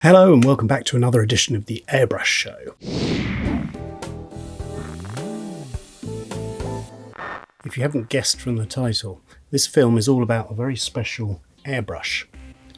Hello and welcome back to another edition of the Airbrush Show. If you haven't guessed from the title, this film is all about a very special airbrush.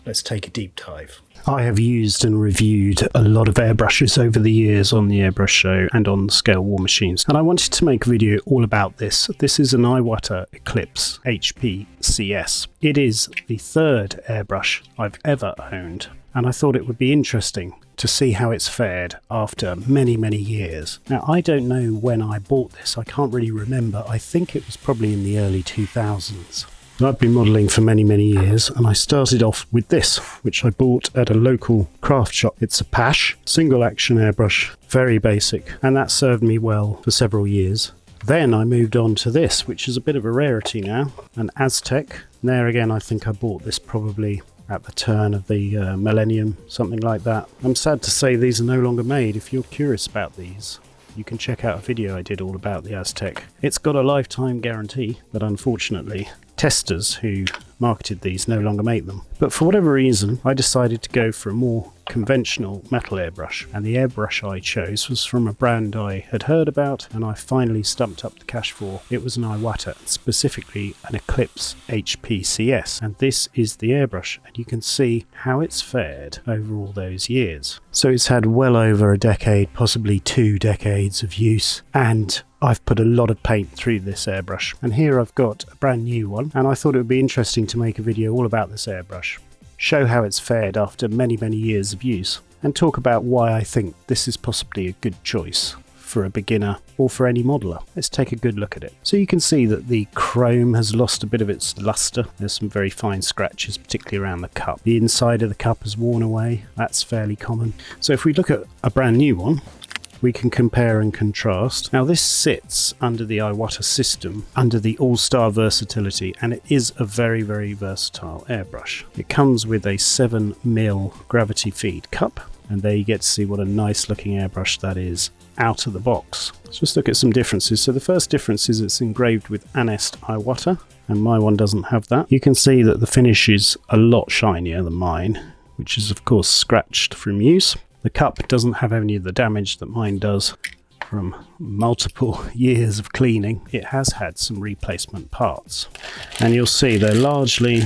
Let's take a deep dive. I have used and reviewed a lot of airbrushes over the years on the Airbrush Show and on scalewarmachines, and I wanted to make a video all about this. This is an Iwata Eclipse HP-CS. It is the third airbrush I've ever owned, and I thought it would be interesting to see how it's fared after many years. Now, I don't know when I bought this, I can't really remember. I think it was probably in the early 2000s. I've been modelling for many years, and I started off with this, which I bought at a local craft shop. It's a PASH, single action airbrush, very basic, and that served me well for several years. Then I moved on to this, which is a bit of a rarity now, an Aztec. There again, I think I bought this probably at the turn of the millennium, something like that. I'm sad to say these are no longer made. If you're curious about these, you can check out a video I did all about the Aztec. It's got a lifetime guarantee, but unfortunately, testers who marketed these no longer make them. But for whatever reason, I decided to go for a more conventional metal airbrush, and the airbrush I chose was from a brand I had heard about and I finally stumped up the cash for. It was an Iwata, specifically an Eclipse HP-CS, and this is the airbrush, and you can see how it's fared over all those years. So it's had well over a decade, possibly 2 decades of use, and I've put a lot of paint through this airbrush. And here I've got a brand new one, and I thought it would be interesting to make a video all about this airbrush, show how it's fared after many years of use, and talk about why I think this is possibly a good choice for a beginner or for any modeler. Let's take a good look at it. So you can see that the chrome has lost a bit of its luster. There's some very fine scratches, particularly around the cup. The inside of the cup has worn away. That's fairly common. So if we look at a brand new one, we can compare and contrast. Now this sits under the Iwata system, under the All-Star versatility, and it is a very versatile airbrush. It comes with a 7mm gravity feed cup, and there you get to see what a nice looking airbrush that is out of the box. Let's just look at some differences. So the first difference is it's engraved with Anest Iwata, and my one doesn't have that. You can see that the finish is a lot shinier than mine, which is of course scratched from use. The cup doesn't have any of the damage that mine does from multiple years of cleaning. It has had some replacement parts, and you'll see they're largely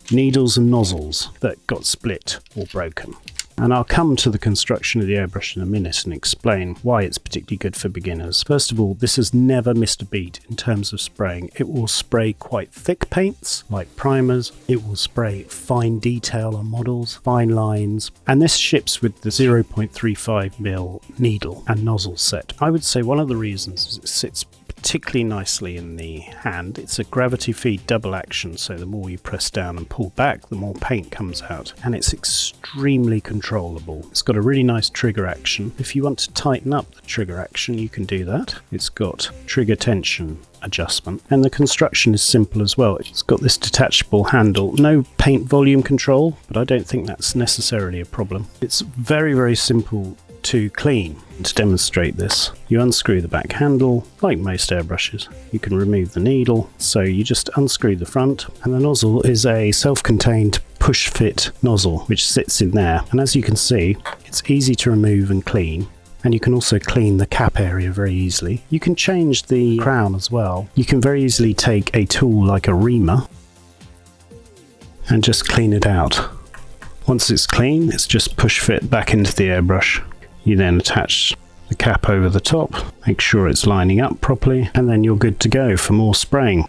needles and nozzles that got split or broken. And I'll come to the construction of the airbrush in a minute and explain why it's particularly good for beginners. First of all, this has never missed a beat in terms of spraying. It will spray quite thick paints like primers. It will spray fine detail on models, fine lines, and this ships with the 0.35mm needle and nozzle set. I would say one of the reasons is it sits particularly nicely in the hand. It's a gravity feed double action, so the more you press down and pull back, the more paint comes out, and it's extremely controllable. It's got a really nice trigger action. If you want to tighten up the trigger action, you can do that. It's got trigger tension adjustment, and the construction is simple as well. It's got this detachable handle, no paint volume control, but I don't think that's necessarily a problem. It's very simple to clean. To demonstrate this, you unscrew the back handle like most airbrushes. You can remove the needle, so you just unscrew the front, and the nozzle is a self-contained push fit nozzle which sits in there, and as you can see, it's easy to remove and clean. And you can also clean the cap area very easily. You can change the crown as well. You can very easily take a tool like a reamer and just clean it out. Once it's clean, it's just push fit back into the airbrush. You then attach the cap over the top, make sure it's lining up properly, and then you're good to go for more spraying.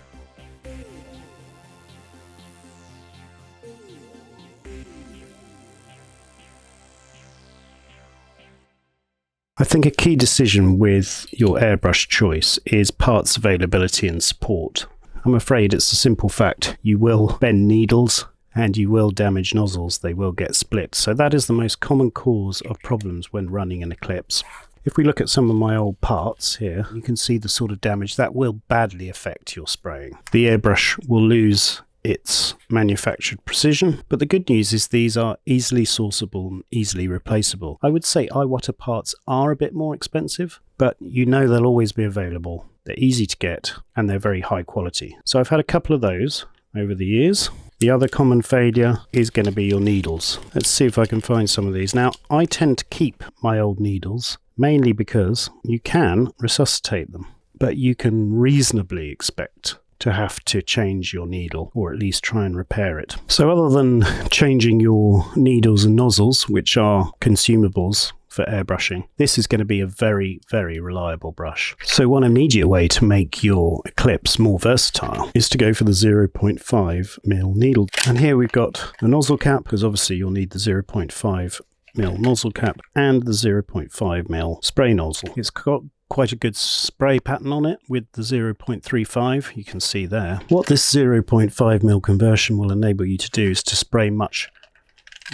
I think a key decision with your airbrush choice is parts availability and support. I'm afraid it's a simple fact. You will bend needles and you will damage nozzles, they will get split. So that is the most common cause of problems when running an Eclipse. If we look at some of my old parts here, you can see the sort of damage that will badly affect your spraying. The airbrush will lose its manufactured precision, but the good news is these are easily sourceable and easily replaceable. I would say Iwata parts are a bit more expensive, but you know they'll always be available. They're easy to get and they're very high quality. So I've had a couple of those over the years. The other common failure is going to be your needles. Let's see if I can find some of these. Now, I tend to keep my old needles, mainly because you can resuscitate them, but you can reasonably expect to have to change your needle, or at least try and repair it. So other than changing your needles and nozzles, which are consumables for airbrushing, this is going to be a very, very reliable brush. So one immediate way to make your Eclipse more versatile is to go for the 0.5mm needle. And here we've got the nozzle cap, because obviously you'll need the 0.5mm nozzle cap and the 0.5mm spray nozzle. It's got quite a good spray pattern on it with the 0.35, you can see there. What this 0.5mm conversion will enable you to do is to spray much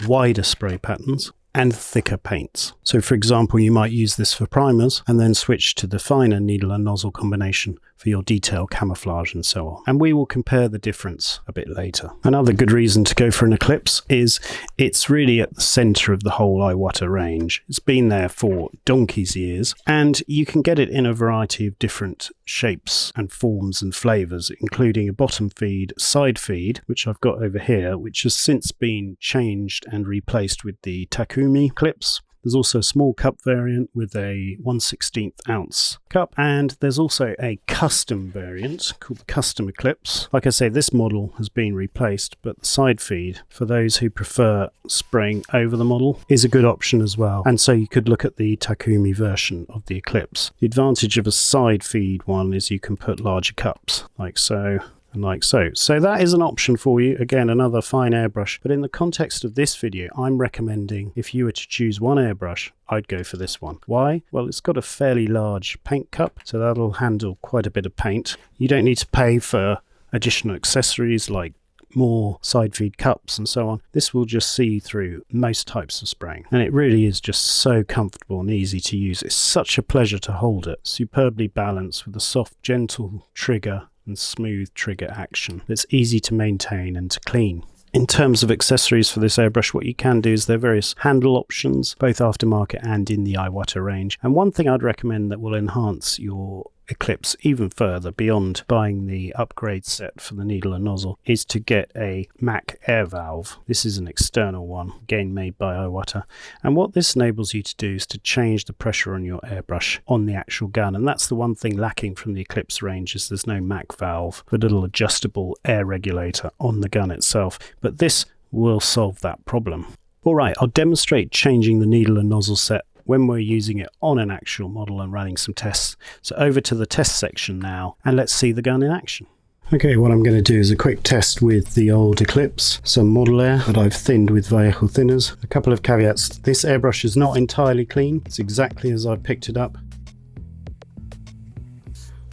wider spray patterns and thicker paints. So for example, you might use this for primers and then switch to the finer needle and nozzle combination for your detail, camouflage and so on. And we will compare the difference a bit later. Another good reason to go for an Eclipse is it's really at the center of the whole Iwata range. It's been there for donkey's years, and you can get it in a variety of different shapes and forms and flavors, including a bottom feed, side feed, which I've got over here, which has since been changed and replaced with the Takumi Eclipse. There's also a small cup variant with a 1/16 ounce cup, and there's also a custom variant called the Custom Eclipse. Like I say, this model has been replaced, but the side feed, for those who prefer spraying over the model, is a good option as well. And so you could look at the Takumi version of the Eclipse. The advantage of a side feed one is you can put larger cups, like so. And like so. So that is an option for you. Again, another fine airbrush. But in the context of this video, I'm recommending if you were to choose one airbrush, I'd go for this one. Why? Well, it's got a fairly large paint cup, so that'll handle quite a bit of paint. You don't need to pay for additional accessories like more side feed cups and so on. This will just see through most types of spraying, and it really is just so comfortable and easy to use. It's such a pleasure to hold it. Superbly balanced with a soft, gentle trigger and smooth trigger action that's easy to maintain and to clean. In terms of accessories for this airbrush, what you can do is there are various handle options, both aftermarket and in the Iwata range. And one thing I'd recommend that will enhance your Eclipse even further beyond buying the upgrade set for the needle and nozzle is to get a Mac air valve. This is an external one, again made by Iwata, and what this enables you to do is to change the pressure on your airbrush on the actual gun. And that's the one thing lacking from the Eclipse range, is there's no Mac valve, a little adjustable air regulator on the gun itself, but this will solve that problem. Alright, I'll demonstrate changing the needle and nozzle set when we're using it on an actual model and running some tests. So over to the test section now, and let's see the gun in action. Okay, what I'm going to do is a quick test with the old Eclipse, some model air that I've thinned with vehicle thinners. A couple of caveats: this airbrush is not entirely clean, it's exactly as I picked it up.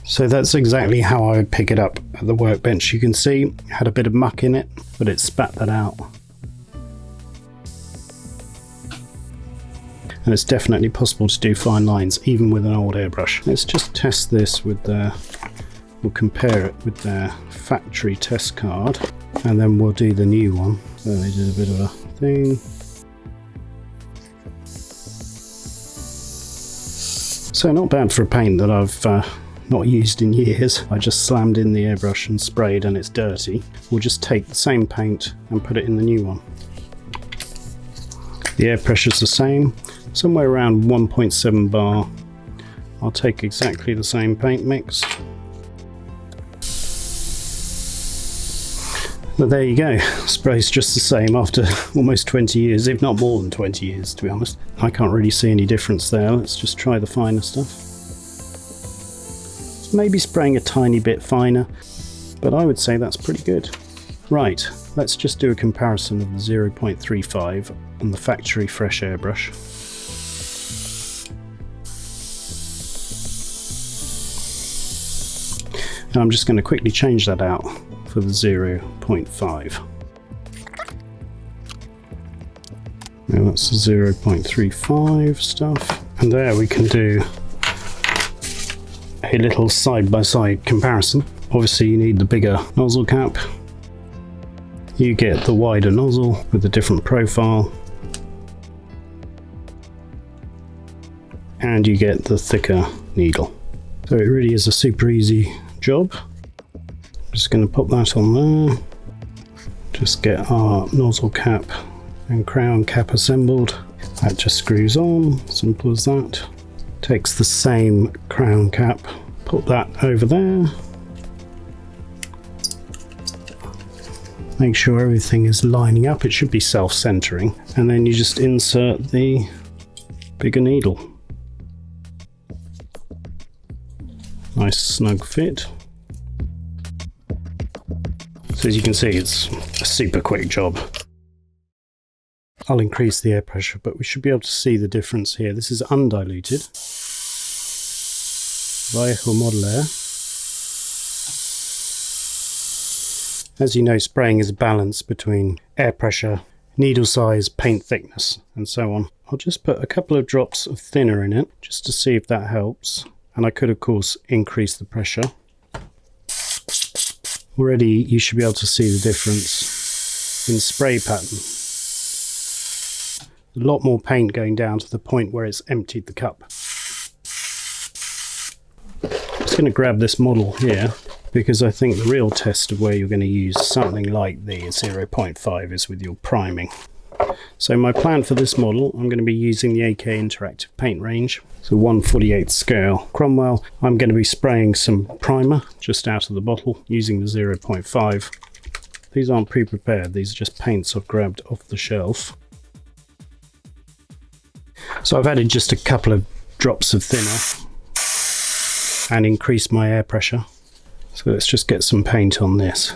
So that's exactly how I would pick it up at the workbench. You can see it had a bit of muck in it, but it spat that out. And it's definitely possible to do fine lines even with an old airbrush. Let's just test this with we'll compare it with their factory test card, and then we'll do the new one. So they did a bit of a thing. So not bad for a paint that I've not used in years. I just slammed in the airbrush and sprayed, and it's dirty. We'll just take the same paint and put it in the new one. The air pressure's the same, somewhere around 1.7 bar. I'll take exactly the same paint mix. But there you go, spray's just the same after almost 20 years, if not more than 20 years to be honest. I can't really see any difference there. Let's just try the finer stuff. Maybe spraying a tiny bit finer, but I would say that's pretty good. Right, let's just do a comparison of the 0.35 on the factory fresh airbrush. And I'm just going to quickly change that out for the 0.5. Now that's the 0.35 stuff. And there we can do a little side-by-side comparison. Obviously you need the bigger nozzle cap. You get the wider nozzle with a different profile. And you get the thicker needle. So it really is a super easy job. I'm just going to pop that on there. Just get our nozzle cap and crown cap assembled. That just screws on, simple as that. Takes the same crown cap, put that over there. Make sure everything is lining up, it should be self-centering, and then you just insert the bigger needle. Nice snug fit. So as you can see, it's a super quick job. I'll increase the air pressure, but we should be able to see the difference here. This is undiluted. Viejo model air. As you know, spraying is a balance between air pressure, needle size, paint thickness, and so on. I'll just put a couple of drops of thinner in it, just to see if that helps. And I could, of course, increase the pressure. Already, you should be able to see the difference in spray pattern. A lot more paint going down to the point where it's emptied the cup. I'm just going to grab this model here, because I think the real test of where you're going to use something like the 0.5 is with your priming. So my plan for this model, I'm going to be using the AK Interactive Paint Range. So 1/48 scale Cromwell. I'm going to be spraying some primer just out of the bottle using the 0.5. These aren't pre-prepared, these are just paints I've grabbed off the shelf. So I've added just a couple of drops of thinner and increased my air pressure. So let's just get some paint on this.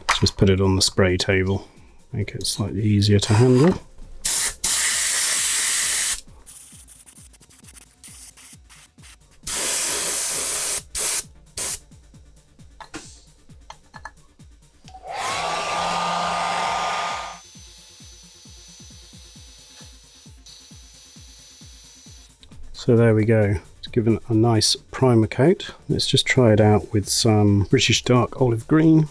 Let's just put it on the spray table, make it slightly easier to handle. So there we go, it's given a nice primer coat. Let's just try it out with some British Dark Olive Green.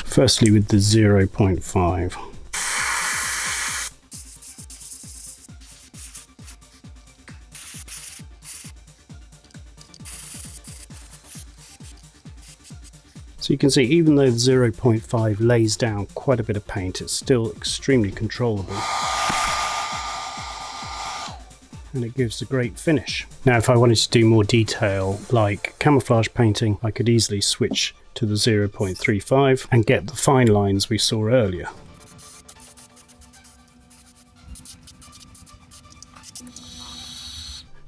Firstly with the 0.5. So you can see, even though the 0.5 lays down quite a bit of paint, it's still extremely controllable. And it gives a great finish. Now if I wanted to do more detail like camouflage painting, I could easily switch to the 0.35 and get the fine lines we saw earlier.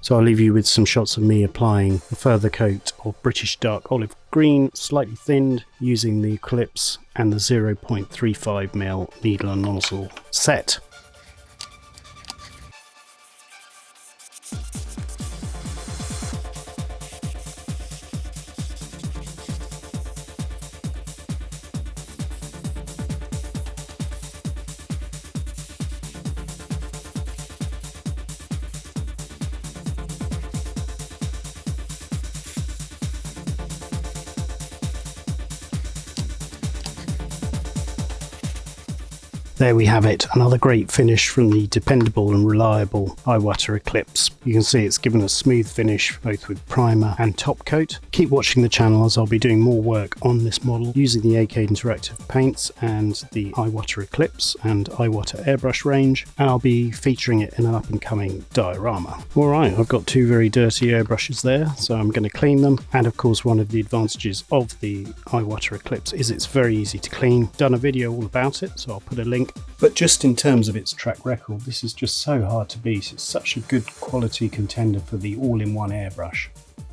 So I'll leave you with some shots of me applying a further coat of British Dark Olive Green, slightly thinned, using the Eclipse and the 0.35mm needle and nozzle set. There we have it, another great finish from the dependable and reliable Iwata Eclipse. You can see it's given a smooth finish both with primer and top coat. Keep watching the channel as I'll be doing more work on this model using the AK Interactive paints and the Iwata Eclipse and Iwata Airbrush range, and I'll be featuring it in an up and coming diorama. Alright, I've got two very dirty airbrushes there, so I'm going to clean them, and of course one of the advantages of the Iwata Eclipse is it's very easy to clean. Done a video all about it, so I'll put a link. But just in terms of its track record, this is just so hard to beat. It's such a good quality contender for the all-in-one airbrush,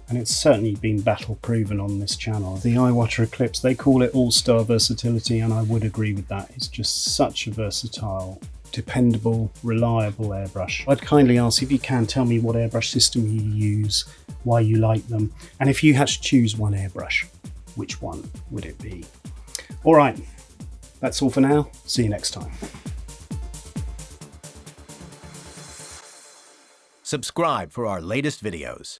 and it's certainly been battle proven on this channel. The Iwata Eclipse, they call it all-star versatility, and I would agree with that. It's just such a versatile, dependable, reliable airbrush. I'd kindly ask if you can tell me what airbrush system you use, why you like them, and if you had to choose one airbrush, which one would it be? Alright, that's all for now. See you next time. Subscribe for our latest videos.